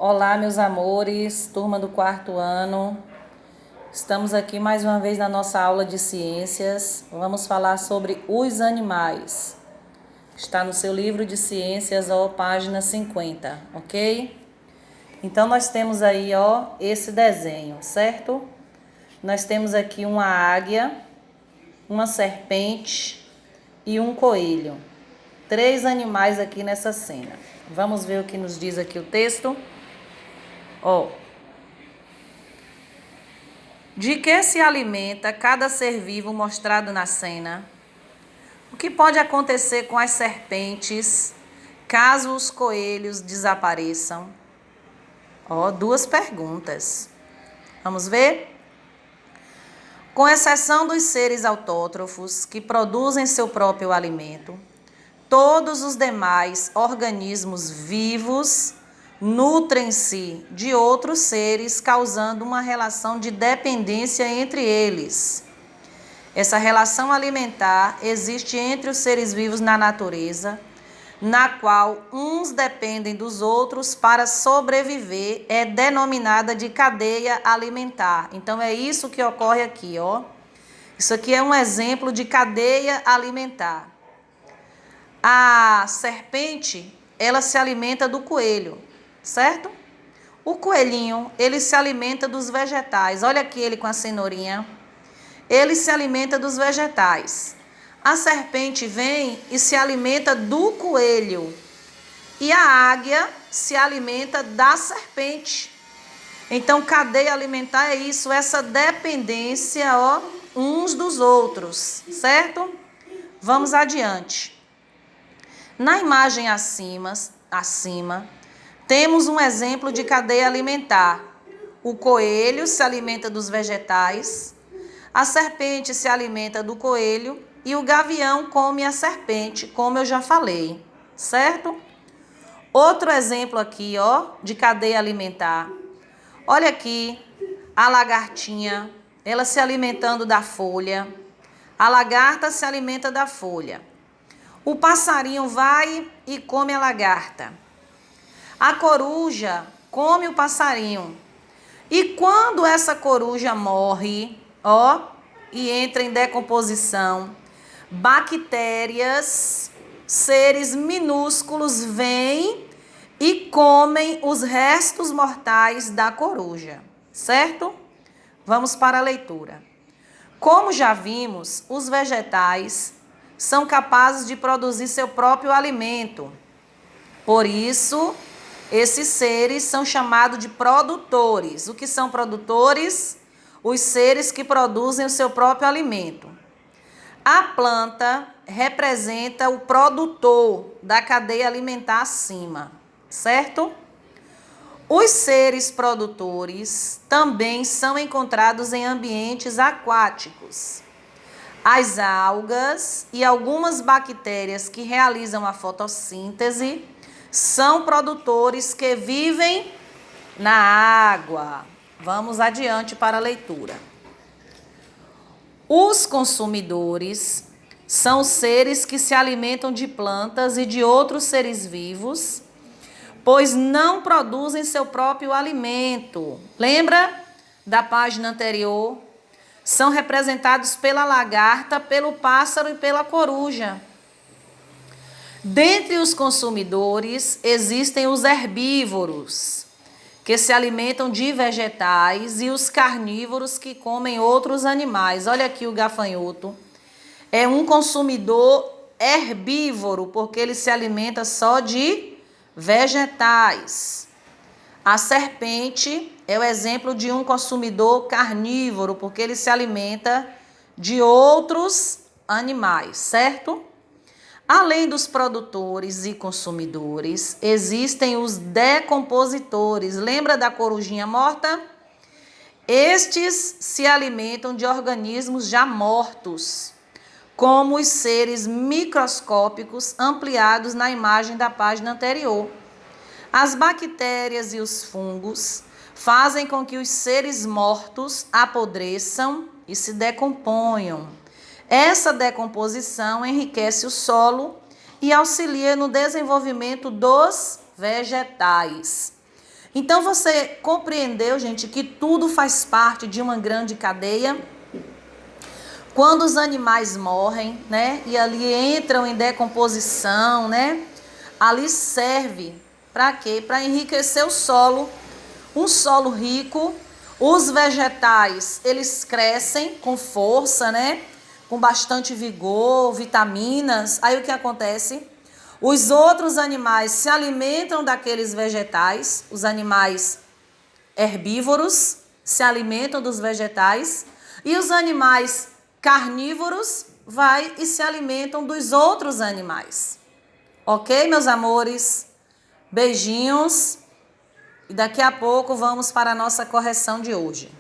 Olá, meus amores, turma do quarto ano. Estamos aqui mais uma vez na nossa aula de ciências. Vamos falar sobre os animais. Está no seu livro de ciências, página 50, ok? Então, nós temos aí, esse desenho, certo? Nós temos aqui uma águia, uma serpente e um coelho. 3 animais aqui nessa cena. Vamos ver o que nos diz aqui o texto? De que se alimenta cada ser vivo mostrado na cena? O que pode acontecer com as serpentes caso os coelhos desapareçam? 2 perguntas. Vamos ver? Com exceção dos seres autótrofos que produzem seu próprio alimento, todos os demais organismos vivos nutrem-se de outros seres, causando uma relação de dependência entre eles. Essa relação alimentar existe entre os seres vivos na natureza, na qual uns dependem dos outros para sobreviver, é denominada de cadeia alimentar. Então, é isso que ocorre aqui, Isso aqui é um exemplo de cadeia alimentar. A serpente, ela se alimenta do coelho, certo? O coelhinho, ele se alimenta dos vegetais. Olha aqui ele com a cenourinha. Ele se alimenta dos vegetais. A serpente vem e se alimenta do coelho. E a águia se alimenta da serpente. Então, cadeia alimentar é isso, essa dependência, uns dos outros, certo? Vamos adiante. Na imagem acima, temos um exemplo de cadeia alimentar. O coelho se alimenta dos vegetais, a serpente se alimenta do coelho e o gavião come a serpente, como eu já falei, certo? Outro exemplo aqui, de cadeia alimentar. Olha aqui, a lagartinha, ela se alimentando da folha. A lagarta se alimenta da folha. O passarinho vai e come a lagarta. A coruja come o passarinho. E quando essa coruja morre, e entra em decomposição, bactérias, seres minúsculos vêm e comem os restos mortais da coruja, certo? Vamos para a leitura. Como já vimos, os vegetais são capazes de produzir seu próprio alimento. Por isso, esses seres são chamados de produtores. O que são produtores? Os seres que produzem o seu próprio alimento. A planta representa o produtor da cadeia alimentar acima, certo? Os seres produtores também são encontrados em ambientes aquáticos. As algas e algumas bactérias que realizam a fotossíntese são produtores que vivem na água. Vamos adiante para a leitura. Os consumidores são seres que se alimentam de plantas e de outros seres vivos, pois não produzem seu próprio alimento. Lembra da página anterior? São representados pela lagarta, pelo pássaro e pela coruja. Dentre os consumidores, existem os herbívoros, que se alimentam de vegetais, e os carnívoros, que comem outros animais. Olha aqui o gafanhoto. É um consumidor herbívoro, porque ele se alimenta só de vegetais. A serpente é o exemplo de um consumidor carnívoro, porque ele se alimenta de outros animais, certo? Além dos produtores e consumidores, existem os decompositores. Lembra da corujinha morta? Estes se alimentam de organismos já mortos, como os seres microscópicos ampliados na imagem da página anterior. As bactérias e os fungos fazem com que os seres mortos apodreçam e se decomponham. Essa decomposição enriquece o solo e auxilia no desenvolvimento dos vegetais. Então você compreendeu, gente, que tudo faz parte de uma grande cadeia? Quando os animais morrem, né, e ali entram em decomposição, né, ali serve para quê? Para enriquecer o solo, um solo rico. Os vegetais, eles crescem com força, né, com bastante vigor, vitaminas. Aí o que acontece? Os outros animais se alimentam daqueles vegetais, os animais herbívoros se alimentam dos vegetais e os animais carnívoros vai e se alimentam dos outros animais. Ok, meus amores? Beijinhos e daqui a pouco vamos para a nossa correção de hoje.